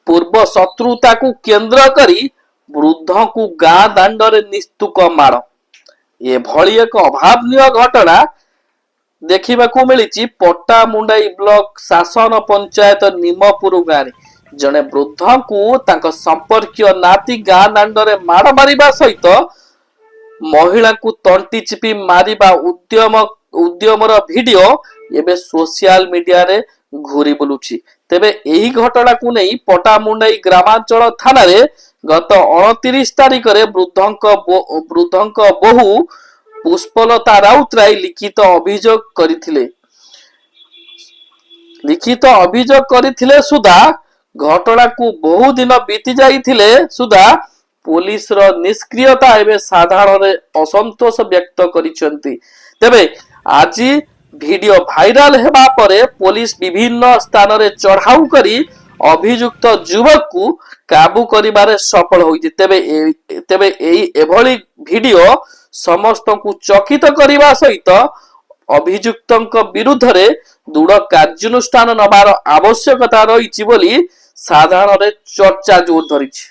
ପୂର୍ବ ଶତ୍ରୁତାକୁ କେନ୍ଦ୍ର କରି ବୃଦ୍ଧଙ୍କୁ ଗାଁ ଦାଣ୍ଡରେ ନିସ୍ତୁକ ମାଡ଼। ଏଭଳି ଏକ ଅଭାବନୀୟ ଘଟଣା ଦେଖିବାକୁ ମିଳିଛି ପଟ୍ଟାମୁଣ୍ଡାଇ ବ୍ଲକ ଶାସନ ପଞ୍ଚାୟତ ନିମପୁର ଗାଁରେ। ଜଣେ ବୃଦ୍ଧଙ୍କୁ ତାଙ୍କ ସମ୍ପର୍କୀୟ ନାତି ଗାଁ ଦାଣ୍ଡରେ ମାଡ଼ ମାରିବା ସହିତ ମହିଳାଙ୍କୁ ତଣ୍ଟି ଚିପି ମାରିବା ଉଦ୍ୟମର ଭିଡିଓ ଏବେ ସୋସିଆଲ ମିଡିଆରେ ଘୁରି ବୁଲୁଛି। ତେବେ ଏହି ଘଟଣାକୁ ନେଇ ପଟ୍ଟାମୁଣ୍ଡାଇ ଗ୍ରାମାଞ୍ଚଳ ଥାନାରେ ଗତ 29 ତାରିଖରେ ବୃଦ୍ଧଙ୍କ ବୋହୂ ପୁଷ୍ପଲତା ରାଉତରାୟ ଲିଖିତ ଅଭିଯୋଗ କରିଥିଲେ ସୁଦ୍ଧା ଘଟଣାକୁ ବହୁ ଦିନ ବିତି ଯାଇଥିଲେ ସୁଦ୍ଧା ପୁଲିସର ନିଷ୍କ୍ରିୟତା ଏବେ ସାଧାରଣରେ ଅସନ୍ତୋଷ ବ୍ୟକ୍ତ କରିଛନ୍ତି। ତେବେ ଆଜି ଭିଡିଓ ଭାଇରାଲ ହେବା ପରେ ପୁଲିସ ବିଭିନ୍ନ ସ୍ଥାନରେ ଚଢାଉ କରି ଅଭିଯୁକ୍ତ ଯୁବକକୁ କାବୁ କରିବାରେ ସଫଳ ହୋଇଛି। ତେବେ ଏଭଳି ଭିଡିଓ ସମସ୍ତଙ୍କୁ ଚକିତ କରିବା ସହିତ ଅଭିଯୁକ୍ତଙ୍କ ବିରୁଦ୍ଧରେ ଦୃଢ କାର୍ଯ୍ୟାନୁଷ୍ଠାନ ନେବାର ଆବଶ୍ୟକତା ରହିଛି ବୋଲି ସାଧାରଣରେ ଚର୍ଚ୍ଚା ଜୋର ଧରିଛି।